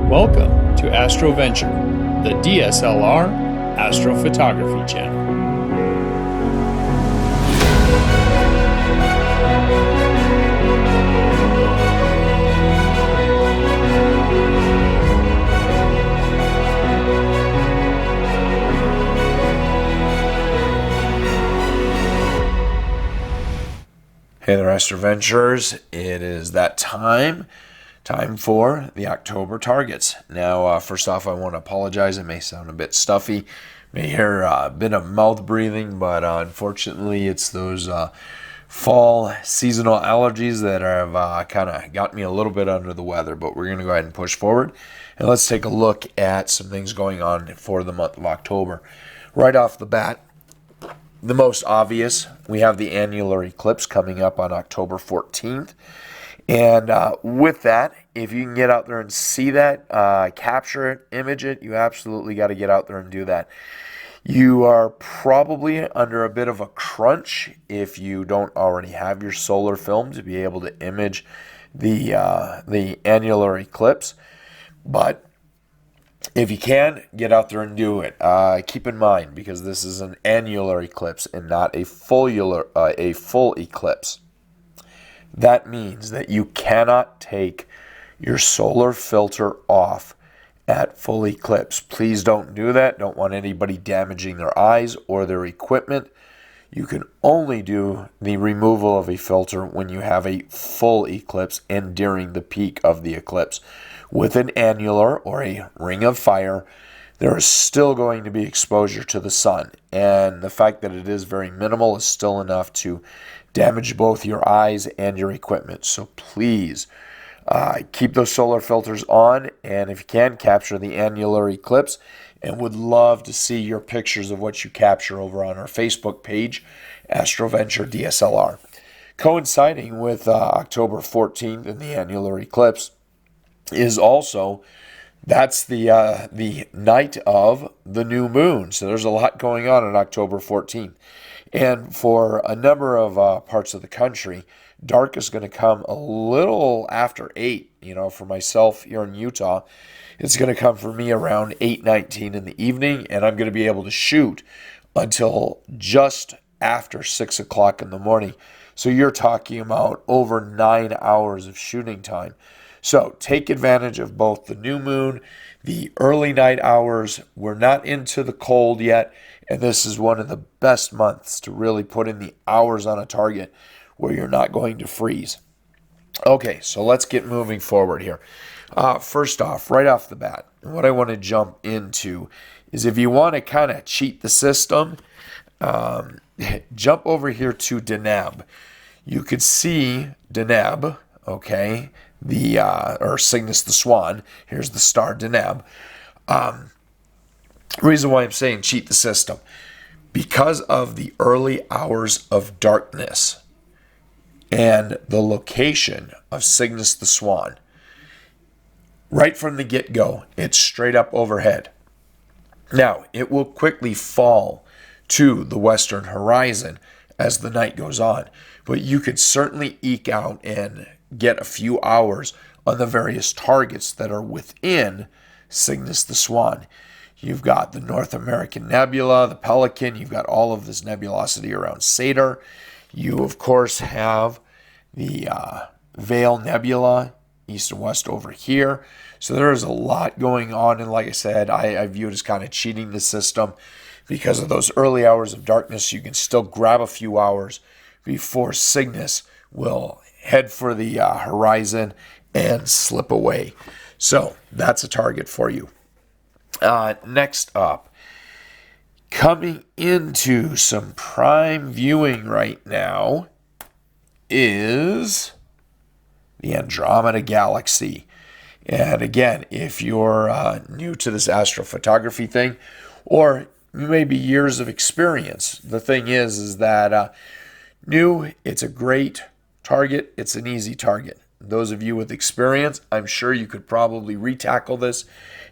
Welcome to AstroVenture, the DSLR astrophotography channel. Hey there, AstroVenturers. It is that time for the October targets. Now, first off, I want to apologize. It may sound a bit stuffy. You may hear a bit of mouth breathing, but unfortunately, it's those fall seasonal allergies that have kind of got me a little bit under the weather. But we're going to go ahead and push forward. And let's take a look at some things going on for the month of October. Right off the bat, the most obvious, we have the annular eclipse coming up on October 14th. And with that, if you can get out there and see that, capture it, image it, you absolutely got to get out there and do that. You are probably under a bit of a crunch if you don't already have your solar film to be able to image the annular eclipse. But if you can, get out there and do it. Keep in mind, because this is an annular eclipse and not a full eclipse. That means that you cannot take your solar filter off at full eclipse. Please don't do that. Don't want anybody damaging their eyes or their equipment. You can only do the removal of a filter when you have a full eclipse and during the peak of the eclipse. With an annular or a ring of fire, there is still going to be exposure to the sun. And the fact that it is very minimal is still enough to damage both your eyes and your equipment. So please keep those solar filters on, and if you can, capture the annular eclipse, and would love to see your pictures of what you capture over on our Facebook page, AstroVenture DSLR. Coinciding with October 14th and the annular eclipse is also, that's the night of the new moon. So there's a lot going on October 14th. And for a number of parts of the country, dark is going to come a little after 8. You know, for myself here in Utah, it's going to come for me around 8:19 in the evening, and I'm going to be able to shoot until just after 6 o'clock in the morning. So you're talking about over 9 hours of shooting time. So take advantage of both the new moon, the early night hours. We're not into the cold yet, and this is one of the best months to really put in the hours on a target where you're not going to freeze. Okay, so let's get moving forward here. First off, right off the bat, what I want to jump into is if you want to kind of cheat the system, jump over here to Deneb. You could see Deneb, okay, or Cygnus the Swan. Here's the star Deneb. Reason why I'm saying cheat the system, because of the early hours of darkness and the location of Cygnus the Swan. Right from the get-go, it's straight up overhead. Now, it will quickly fall to the western horizon as the night goes on, but you could certainly eke out and get a few hours on the various targets that are within Cygnus the Swan. You've got the North American Nebula, the Pelican. You've got all of this nebulosity around Satyr. You, of course, have the Veil Nebula, east and west over here. So there is a lot going on. And like I said, I view it as kind of cheating the system because of those early hours of darkness. You can still grab a few hours before Cygnus will head for the horizon and slip away. So that's a target for you. Next up, coming into some prime viewing right now is the Andromeda Galaxy. And again, if you're new to this astrophotography thing, or maybe years of experience, the thing is that new, it's a great target, it's an easy target. Those of you with experience, I'm sure you could probably retackle this.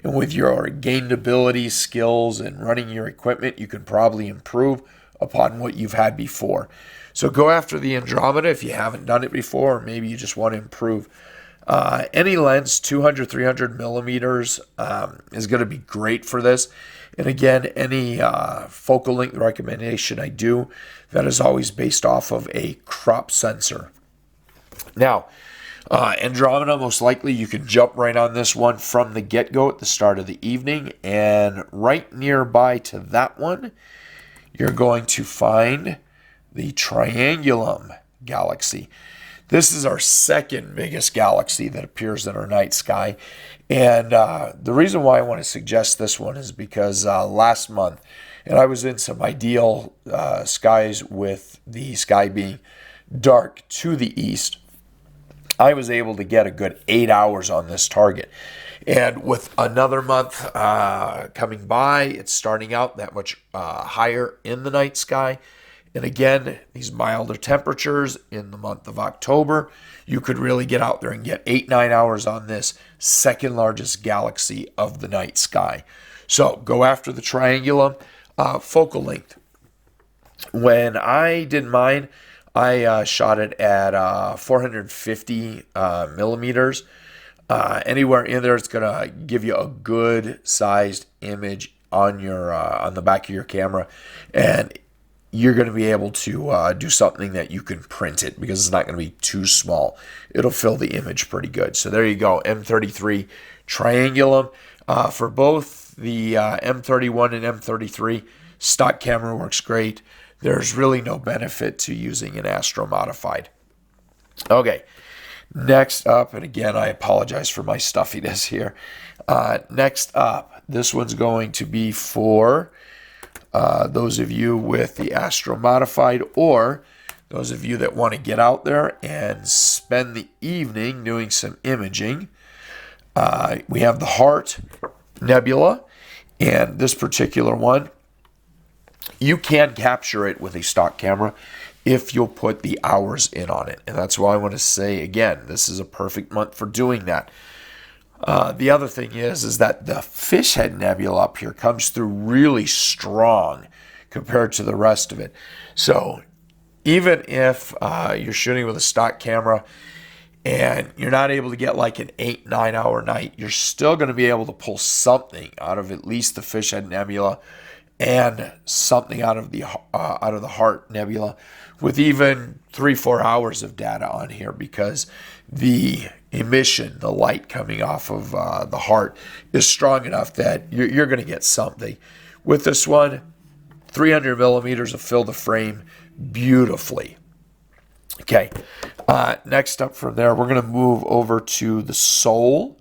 And with your gained ability, skills, and running your equipment, you can probably improve upon what you've had before. So go after the Andromeda if you haven't done it before, or maybe you just want to improve Any lens, 200, 300 millimeters, is going to be great for this. And again, any focal length recommendation I do, that is always based off of a crop sensor. Now, Andromeda, most likely you can jump right on this one from the get-go at the start of the evening. And right nearby to that one, you're going to find the Triangulum Galaxy. This is our second biggest galaxy that appears in our night sky. And the reason why I want to suggest this one is because last month, and I was in some ideal skies with the sky being dark to the east, I was able to get a good 8 hours on this target. And with another month coming by, it's starting out that much higher in the night sky. And again, these milder temperatures in the month of October, you could really get out there and get 8-9 hours on this second largest galaxy of the night sky. So go after the Triangulum. Focal length. When I did mine, I shot it at 450 millimeters. Anywhere in there, it's gonna give you a good sized image on your on the back of your camera, and you're going to be able to do something that you can print it because it's not going to be too small. It'll fill the image pretty good. So there you go, M33 Triangulum. For both the M31 and M33, stock camera works great. There's really no benefit to using an Astro Modified. Okay, next up, and again, I apologize for my stuffiness here. Next up, this one's going to be for those of you with the Astro Modified, or those of you that want to get out there and spend the evening doing some imaging. We have the Heart Nebula, and this particular one, you can capture it with a stock camera if you'll put the hours in on it. And that's why I want to say, again, this is a perfect month for doing that. The other thing is that the Fishhead Nebula up here comes through really strong compared to the rest of it. So even if you're shooting with a stock camera and you're not able to get like an 8-9 hour night, you're still going to be able to pull something out of at least the Fishhead Nebula and something out of the Heart Nebula with even 3-4 hours of data on here, because the emission, the light coming off of the Heart, is strong enough that you're going to get something. With this one, 300 millimeters will fill the frame beautifully. Okay, next up from there, we're going to move over to the Soul.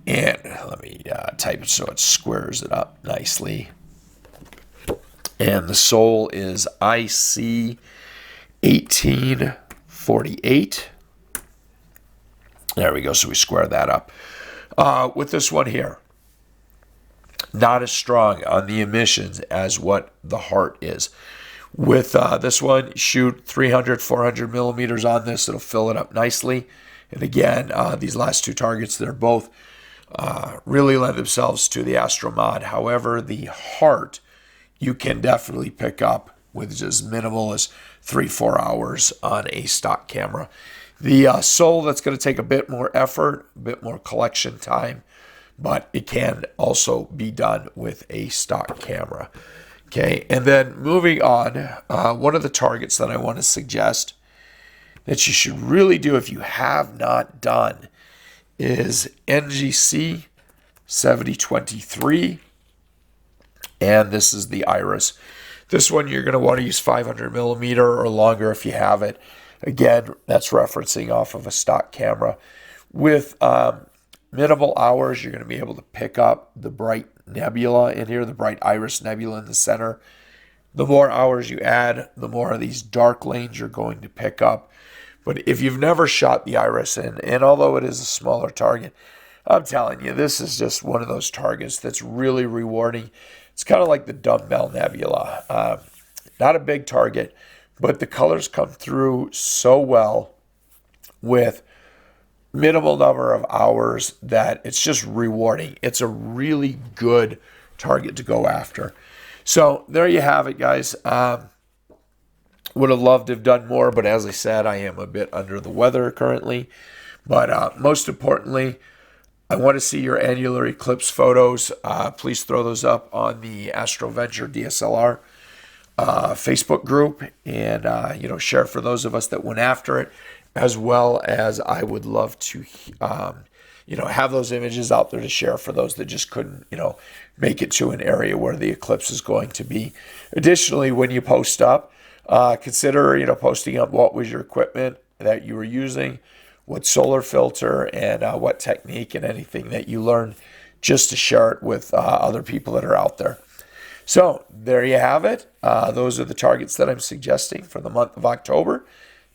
And let me type it so it squares it up nicely. And the Soul is IC 1848. There we go, so we square that up. With this one here, not as strong on the emissions as what the Heart is. With this one, shoot 300, 400 millimeters on this. It'll fill it up nicely. And again, these last two targets, they're both really lend themselves to the Astro Mod. However, the Heart, you can definitely pick up with as minimal as 3-4 hours on a stock camera. The Soul, that's going to take a bit more effort, a bit more collection time, but it can also be done with a stock camera. Okay, and then moving on, one of the targets that I want to suggest that you should really do if you have not done is NGC 7023, and this is the Iris. This one you're going to want to use 500 millimeter or longer if you have it. Again, that's referencing off of a stock camera. With minimal hours, you're going to be able to pick up the bright nebula in here, the bright Iris Nebula in the center. The more hours you add, the more of these dark lanes you're going to pick up. But if you've never shot the Iris, and although it is a smaller target, I'm telling you, this is just one of those targets that's really rewarding. It's kind of like the Dumbbell Nebula. Not a big target, but the colors come through so well with minimal number of hours that it's just rewarding. It's a really good target to go after. So there you have it, guys. Would have loved to have done more, but as I said, I am a bit under the weather currently. But most importantly, I want to see your annular eclipse photos. Please throw those up on the AstroVenture DSLR Facebook group, and share for those of us that went after it, as well as I would love to have those images out there to share for those that just couldn't make it to an area where the eclipse is going to be. Additionally, when you post up, consider posting up what was your equipment that you were using, what solar filter, and what technique, and anything that you learned, just to share it with other people that are out there. So there you have it. Those are the targets that I'm suggesting for the month of October.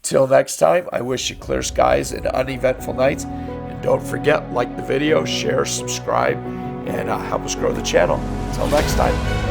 Till next time, I wish you clear skies and uneventful nights. And don't forget, like the video, share, subscribe, and help us grow the channel. Until next time.